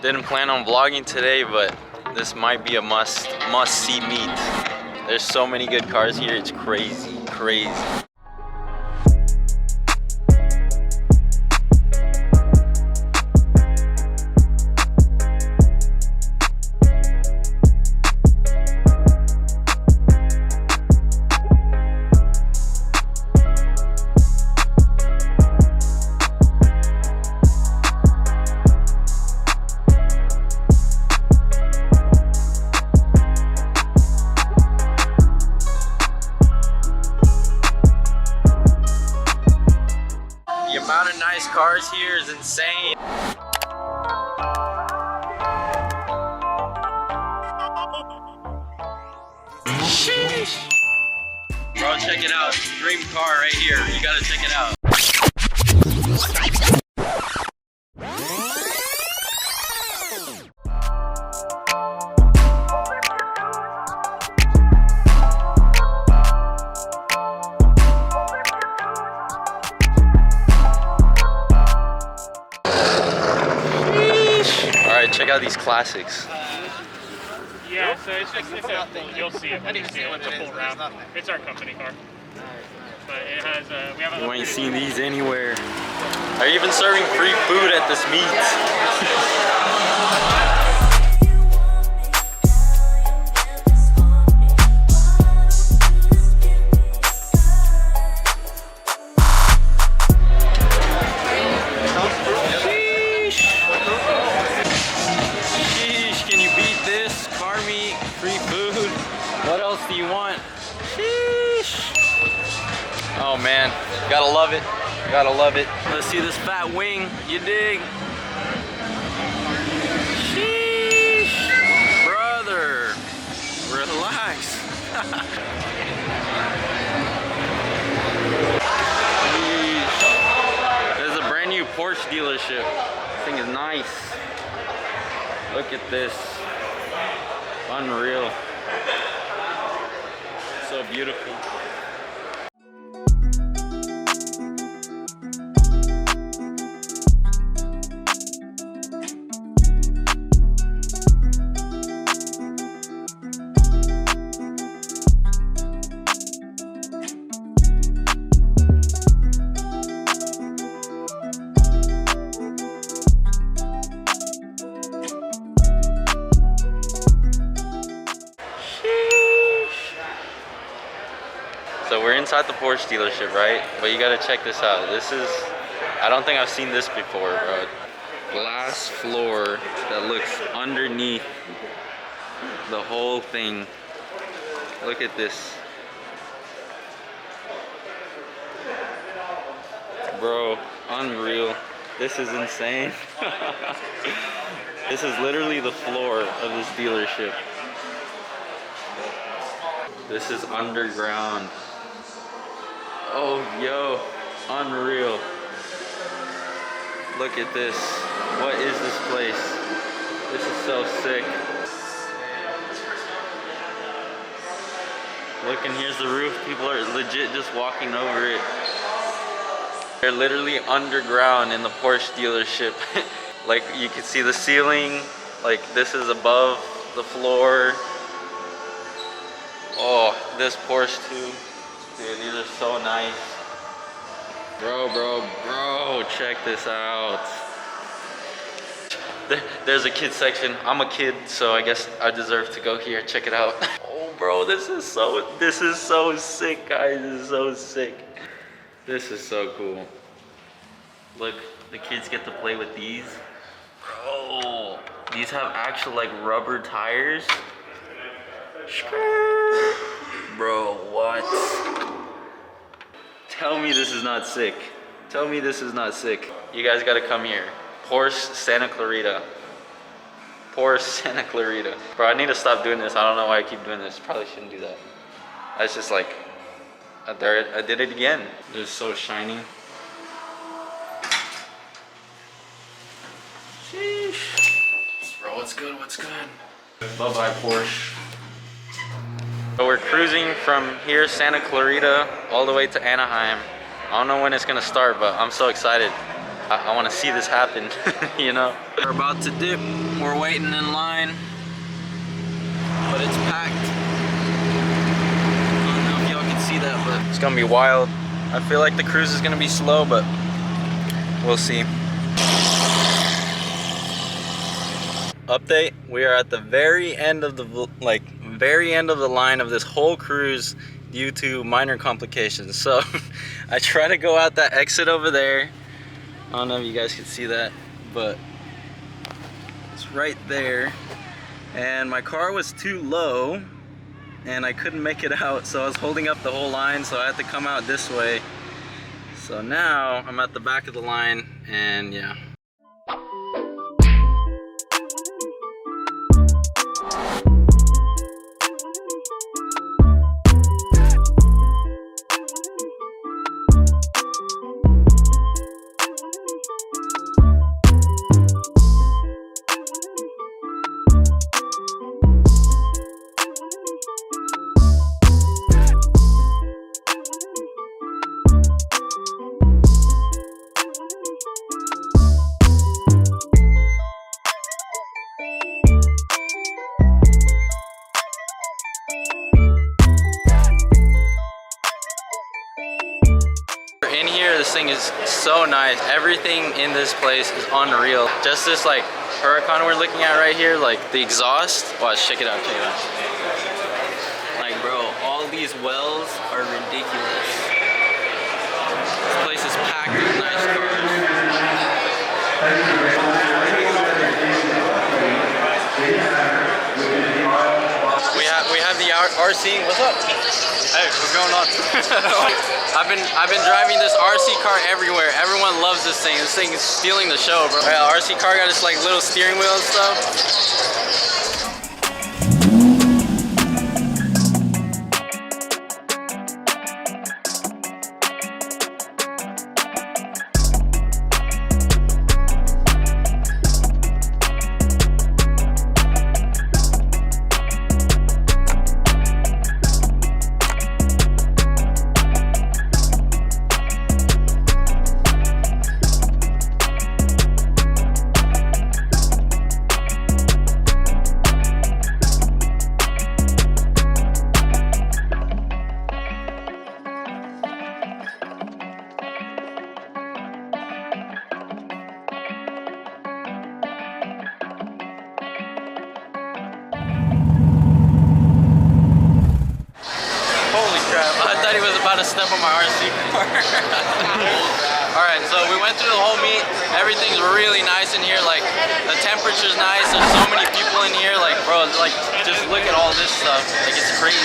Didn't plan on vlogging today, but this might be a must-see meet. There's so many good cars here, it's crazy. The amount of nice cars here is insane. Sheesh. Bro, check it out. Dream car right here. You gotta check it out. Check out these classics. Yeah, so it's you'll see it when you see it. It's a full wrap. It's our company car. But it has, we have a... You ain't seen these anywhere. Are you even serving free food at this meet? Free food. What else do you want? Sheesh. Oh man, gotta love it. Gotta love it. Let's see this fat wing. You dig? Sheesh. Brother, relax. There's a brand new Porsche dealership. This thing is nice. Look at this. Unreal. So beautiful. So we're inside the Porsche dealership, right? But you gotta check this out. This is, I don't think I've seen this before, bro. Glass floor that looks underneath the whole thing. Look at this. Bro, unreal. This is insane. This is literally the floor of this dealership. This is underground. Oh, yo, unreal. Look at this. What is this place? This is so sick. Look, and here's the roof. People are legit just walking over it. They're literally underground in the Porsche dealership. Like, you can see the ceiling. Like, this is above the floor. Oh, this Porsche too. Dude, these are so nice. Bro, check this out. There's a kid section. I'm a kid, so I guess I deserve to go here. Check it out. Oh, bro, this is so sick, guys. This is so sick. This is so cool. Look, the kids get to play with these. Bro, these have actual like rubber tires. Bro, what? Tell me this is not sick. Tell me this is not sick. You guys gotta come here. Porsche Santa Clarita. Porsche Santa Clarita. Bro, I need to stop doing this. I don't know why I keep doing this. Probably shouldn't do that. That's just like, I did it again. It's so shiny. Sheesh. Bro, what's good? What's good? Bye-bye, Porsche. So we're cruising from here, Santa Clarita, all the way to Anaheim. I don't know when it's gonna start, but I'm so excited. I want to see this happen, you know? We're about to dip. We're waiting in line, but it's packed. I don't know if y'all can see that, but it's gonna be wild. I feel like the cruise is gonna be slow, but we'll see. Update, we are at the very end of the line of this whole cruise due to minor complications. So I try to go out that exit over there. I don't know if you guys can see that, but it's right there. And my car was too low and I couldn't make it out, so I was holding up the whole line, so I had to come out this way. So now I'm at the back of the line, and yeah. In here, this thing is so nice. Everything in this place is unreal. Just this like Huracan we're looking at right here, like the exhaust. Watch, check it out, check it out. Like bro, all these wells are ridiculous. This place is packed with nice cars. We have the RC. What's up? Hey, what's going on? I've been driving this RC car everywhere. Everyone loves this thing. This thing is stealing the show, bro. Yeah, RC car got this like little steering wheel and stuff. Step on my RC car. Alright, so we went through the whole meet. Everything's really nice in here. Like, the temperature's nice. There's so many people in here. Like, bro, like, just look at all this stuff. Like, it's crazy.